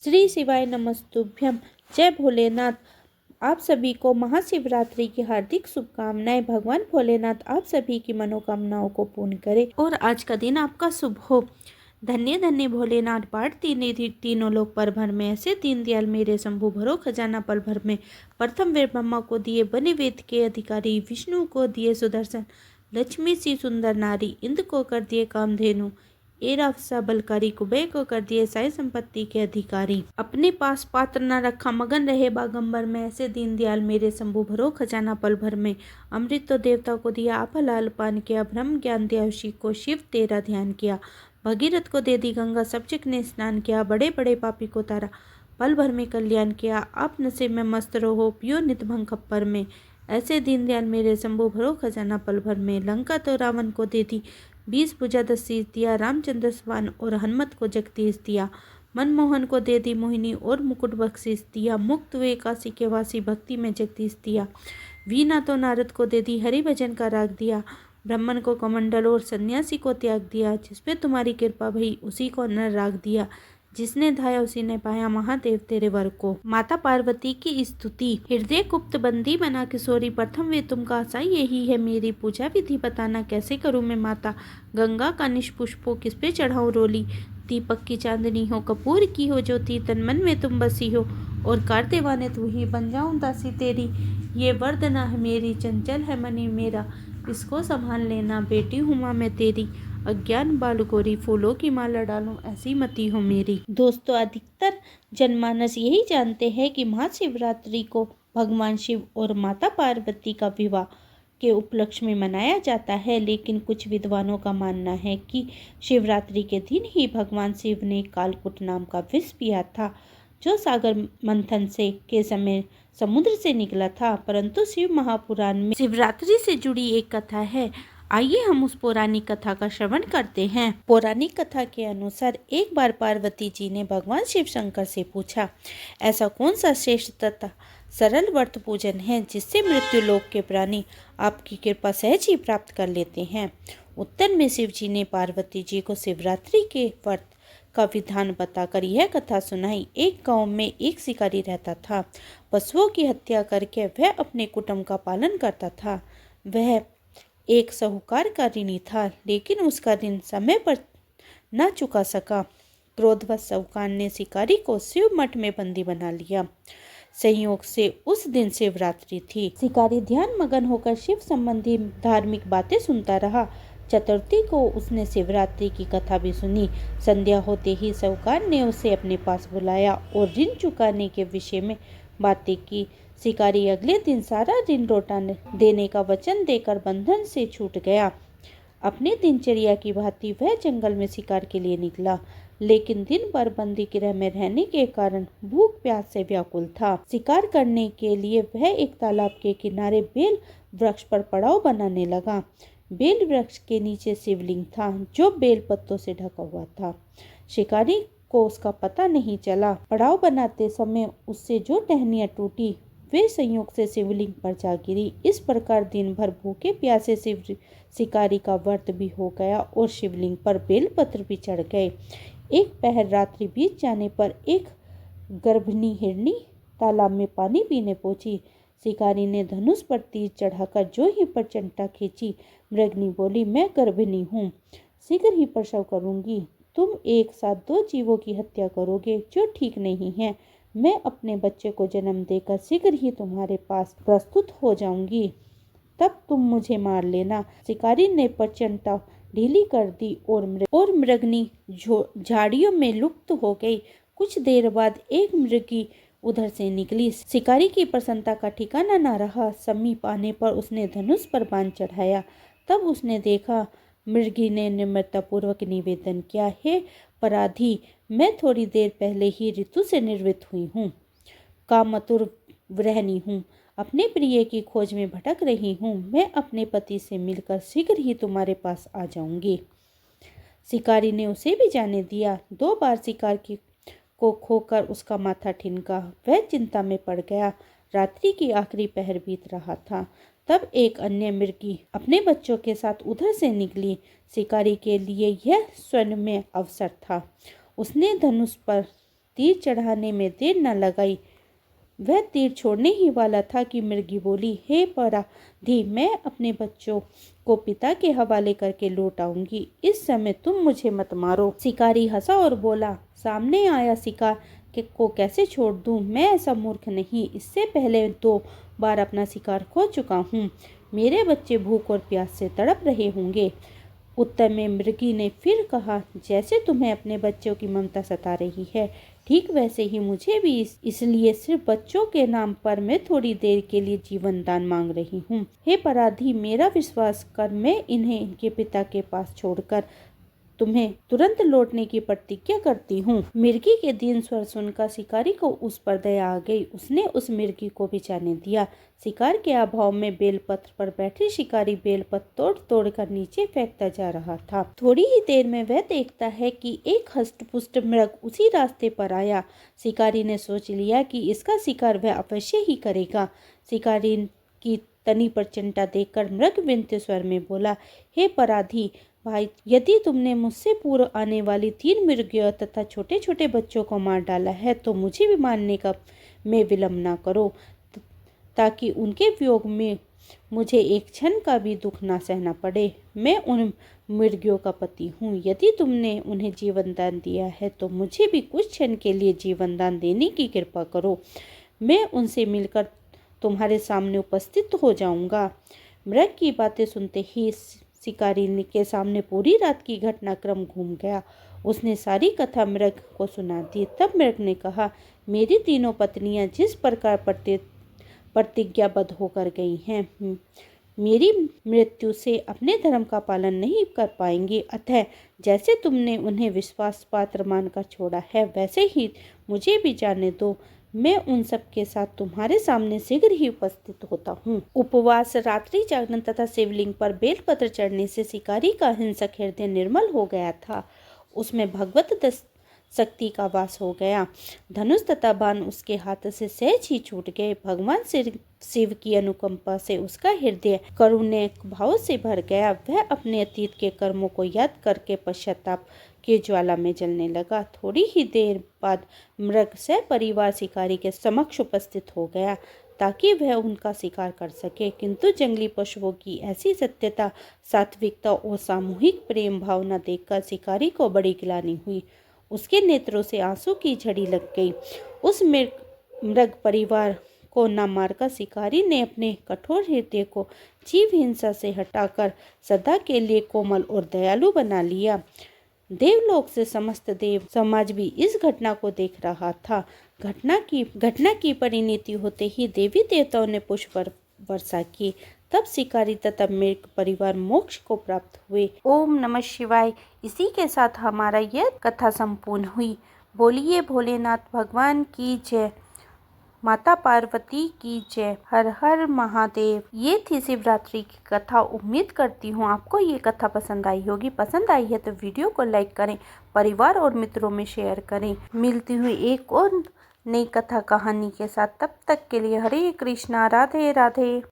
श्री शिवाय नमस्तुभ्यम। जय भोलेनाथ। आप सभी को महाशिवरात्रि की हार्दिक शुभकामनाएं। भगवान भोलेनाथ आप सभी की मनोकामनाओं को पूर्ण करे और आज का दिन आपका शुभ हो। धन्य धन्य भोलेनाथ बांटती निधि तीनों लोक पर भर में, ऐसे दीनदयाल मेरे शंभु भरो खजाना पल भर में। प्रथम वे ब्रह्मा को दिए बने वेद के अधिकारी, विष्णु को दिए सुदर्शन, लक्ष्मी सी सुंदर नारी, इंद्र को कर दिए कामधेनु, एरावसा बलकारी, कुबेर को कर दिए साई संपत्ति के अधिकारी। अपने पास पात्र न रखा मगन रहे बागंबर में, ऐसे दीनदयाल मेरे शंभु भरो खजाना पल भर में। अमृत तो देवता को दिया आप हलाल पान किया, ब्रह्म ज्ञान दिया उसी को शिव तेरा ध्यान किया। भगीरथ को दे दी गंगा सब चिक ने स्नान किया, बड़े बड़े पापी को तारा पल भर में कल्याण किया। आप नशे में मस्त रहो पियो नित भंग खप्पर में, ऐसे दीनदयाल मेरे शंभु भरो खजाना पल भर में। लंका तो रावण को दे दी 20 भुजा 10 शीश दिया, रामचंद्र स्वान और हनुमत को जगदीश दिया। मनमोहन को दे दी मोहिनी और मुकुट बख्शीश दिया, मुक्त हुए काशी के वासी भक्ति में जगदीश दिया। वीणा तो नारद को दे दी हरि भजन का राग दिया, ब्राह्मण को कमंडल और सन्यासी को त्याग दिया। जिसपे तुम्हारी कृपा भई उसी को नर राग दिया, जिसने धाया उसी ने पाया महादेव तेरे वर को। माता पार्वती की स्तुति। हृदय गुप्त बंदी बना किशोरी, प्रथम वे तुमका आशा यही है मेरी, पूजा विधि बताना कैसे करूं मैं माता। गंगा का निष्पुष्पो किस पे चढ़ाऊं रोली, दीपक की चांदनी हो कपूर की हो ज्योति, तन मन में तुम बसी हो और कर देवाने तू ही बन जाऊं दासी तेरी। ये वरदना है मेरी चंचल है मनी मेरा, इसको संभाल लेना बेटी हूँ माँ मैं तेरी। अज्ञान बाल गोरी फूलों की माला डालूं ऐसी मती हो मेरी। दोस्तों, अधिकतर जनमानस यही जानते हैं कि महाशिवरात्रि को भगवान शिव और माता पार्वती का विवाह के उपलक्ष्य में मनाया जाता है, लेकिन कुछ विद्वानों का मानना है कि शिवरात्रि के दिन ही भगवान शिव ने कालकूट नाम का विष पिया था, जो सागर मंथन से के समय समुद्र से निकला था। परंतु शिव महापुराण में शिवरात्रि से जुड़ी एक कथा है। आइए हम उस पौराणिक कथा का श्रवण करते हैं। पौराणिक कथा के अनुसार एक बार पार्वती जी ने भगवान शिव शंकर से पूछा, ऐसा कौन सा श्रेष्ठ तथा सरल व्रत पूजन है जिससे मृत्यु लोक के प्राणी आपकी कृपा सहज ही प्राप्त कर लेते हैं। उत्तर में शिव जी ने पार्वती जी को शिवरात्रि के व्रत का विधान बताकर यह कथा सुनाई। एक गांव में एक शिकारी रहता था। पशुओं की हत्या करके वह अपने कुटुंब का पालन करता था। वह एक साहूकार का ऋणी था, लेकिन उसका ऋण समय पर न चुका सका। क्रोधवश साहूकार ने शिकारी को शिव मठ में बंदी बना लिया। संयोग से उस दिन शिवरात्रि थी। शिकारी ध्यान मगन होकर शिव संबंधी धार्मिक बातें सुनता रहा। चतुर्थी को उसने शिवरात्रि की कथा भी सुनी। संध्या होते ही साहूकार ने उसे अपने पास बुलाया और ऋण चुकाने के विषय में बातें की। शिकारी अगले दिन सारा ऋण लौटा देने का वचन देकर बंधन से छूट गया। अपने दिनचर्या की भांति वह जंगल में शिकार के लिए निकला, लेकिन दिन भर बंदी गृह में रहने के कारण भूख प्यास से व्याकुल था। शिकार करने के लिए वह एक तालाब के किनारे बेल वृक्ष पर पड़ाव बनाने लगा। बेल वृक्ष के नीचे शिवलिंग था, जो बेल पत्तों से ढका हुआ था। शिकारी को उसका पता नहीं चला। पड़ाव बनाते समय उससे जो टहनियाँ टूटी वे संयोग से शिवलिंग पर जा गिरी। इस प्रकार दिन भर भूखे प्यासे शिकारी का व्रत भी हो गया और शिवलिंग पर बेलपत्र भी चढ़ गए। एक पहर रात्रि बीत जाने पर एक गर्भिणी हिरनी तालाब में पानी पीने पहुंची। शिकारी ने धनुष पर तीर चढ़ाकर जो ही प्रचंडता खींची। मृगनी बोली, मैं गर्भिणी हूँ, शीघ्र ही प्रसव करूंगी। तुम एक साथ 2 जीवों की हत्या करोगे, जो ठीक नहीं है। मैं अपने बच्चे को जन्म देकर शीघ्र ही तुम्हारे पास प्रस्तुत हो जाऊंगी, तब तुम मुझे मार लेना। शिकारी ने प्रचंडता ढीली कर दी और मृगनी झाड़ियों में लुप्त हो गई। कुछ देर बाद एक मृगी उधर से निकली। शिकारी की प्रसन्नता का ठिकाना न रहा। समीप आने पर उसने धनुष पर बाण चढ़ाया। तब उसने देखा मृगी ने निम्रतापूर्वक निवेदन किया, हे पराधी, मैं थोड़ी देर पहले ही ऋतु से निर्वृत हुई हूँ, कामतुर गृहिणी हूँ, अपने प्रिय की खोज में भटक रही हूँ। मैं अपने पति से मिलकर शीघ्र ही तुम्हारे पास आ जाऊंगी। शिकारी ने उसे भी जाने दिया। 2 बार शिकार को खोकर उसका माथा ठिनका। वह चिंता में पड़ गया। रात्रि की आखिरी पहर बीत रहा था। तब एक अन्य मृगी अपने बच्चों के साथ उधर से निकली। शिकारी के लिए यह स्वर्ण में अवसर था। उसने धनुष पर तीर चढ़ाने में देर न लगाई। वह तीर छोड़ने ही वाला था कि मृगी बोली, हे पराधी, मैं अपने बच्चों को पिता के हवाले करके लौट आऊंगी। इस समय तुम मुझे मत मारो। शिकारी हंसा और बोला, सामने आया शिकार को कैसे छोड़ दूं? मैं ऐसा मूर्ख नहीं। इससे पहले 2 बार अपना शिकार खो चुका हूँ। मेरे बच्चे भूख और प्यास से तड़प रहे होंगे। उत्तर में मृगी ने फिर कहा, जैसे तुम्हें अपने बच्चों की ममता सता रही है, ठीक वैसे ही मुझे भी इसलिए सिर्फ बच्चों के नाम पर मैं थोड़ी देर के लिए जीवन दान मांग रही हूँ। हे पराधी, मेरा विश्वास कर, मैं इन्हें इनके पिता के पास छोड़कर तुम्हें तुरंत लौटने की प्रतिज्ञा करती हूँ। मिर्गी के दीन स्वर सुनकर शिकारी को उस पर दया आ गई। उसने उस मिर्गी को भी जाने दिया। शिकार के अभाव में बेलपत्र पर बैठे शिकारी बेलपत्र तोड़ तोड़ कर नीचे फेंकता जा रहा था। थोड़ी ही देर में वह देखता है कि एक हष्टपुष्ट मृग उसी रास्ते पर आया। शिकारी ने सोच लिया कि इसका शिकार वह अवश्य ही करेगा। शिकारी की तनी पर चिंता देखकर मृग विनते स्वर में बोला, हे पराधी भाई, यदि तुमने मुझसे पूर्व आने वाली 3 मृगियों तथा छोटे छोटे बच्चों को मार डाला है तो मुझे भी मारने का में विलम्ब न करो, ताकि उनके वियोग में मुझे एक क्षण का भी दुख न सहना पड़े। मैं उन मृगियों का पति हूँ। यदि तुमने उन्हें जीवन दान दिया है तो मुझे भी कुछ क्षण के लिए जीवन दान देने की कृपा करो। मैं उनसे मिलकर तुम्हारे सामने उपस्थित हो जाऊंगा। मृग की बातें सुनते ही शिकारी के सामने पूरी रात की घटनाक्रम घूम गया। उसने सारी कथा मृग को सुना दी। तब मृग ने कहा, मेरी तीनों पत्नियां जिस प्रकार प्रतिज्ञाबद्ध होकर गई हैं, मेरी मृत्यु से अपने धर्म का पालन नहीं कर पाएंगी। अतः जैसे तुमने उन्हें विश्वास पात्र मानकर छोड़ा है, वैसे ही मुझे भी जाने दो। मैं उन सब के साथ तुम्हारे सामने शीघ्र ही उपस्थित होता हूँ। उपवास, रात्रि जागरण तथा शिवलिंग पर बेलपत्र चढ़ने से शिकारी का हिंसक हृदय निर्मल हो गया था। उसमें भगवत शक्ति का वास हो गया। धनुष तथा बाण उसके हाथ से सहज ही छूट गए। भगवान शिव की अनुकंपा से उसका हृदय करुणा भाव से भर गया। वह अपने अतीत के कर्मों को याद करके पश्चाताप की ज्वाला में जलने लगा। थोड़ी ही देर बाद मृग सपरिवार शिकारी के समक्ष उपस्थित हो गया ताकि वह उनका शिकार कर सके, किंतु जंगली पशुओं की ऐसी सत्यता, सात्विकता और सामूहिक प्रेम भावना देखकर शिकारी को बड़ी ग्लानि हुई। उसके नेत्रों से आंसू की झड़ी लग गई। उस मृग परिवार को न मारकर शिकारी ने अपने कठोर हृदय को जीव हिंसा से हटाकर सदा के लिए कोमल और दयालु बना लिया। देवलोक से समस्त देव समाज भी इस घटना को देख रहा था। घटना की परिणति होते ही देवी देवताओं ने पुष्प वर्षा की। तब शिकारी तथा मृग परिवार मोक्ष को प्राप्त हुए। ओम नमः शिवाय। इसी के साथ हमारा यह कथा संपूर्ण हुई। बोलिए भोलेनाथ भगवान की जय, माता पार्वती की जय, हर हर महादेव। ये थी शिवरात्रि की कथा। उम्मीद करती हूँ आपको ये कथा पसंद आई होगी। पसंद आई है तो वीडियो को लाइक करें, परिवार और मित्रों में शेयर करें। मिलती हुई एक और नई कथा कहानी के साथ, तब तक के लिए हरे कृष्णा, राधे राधे।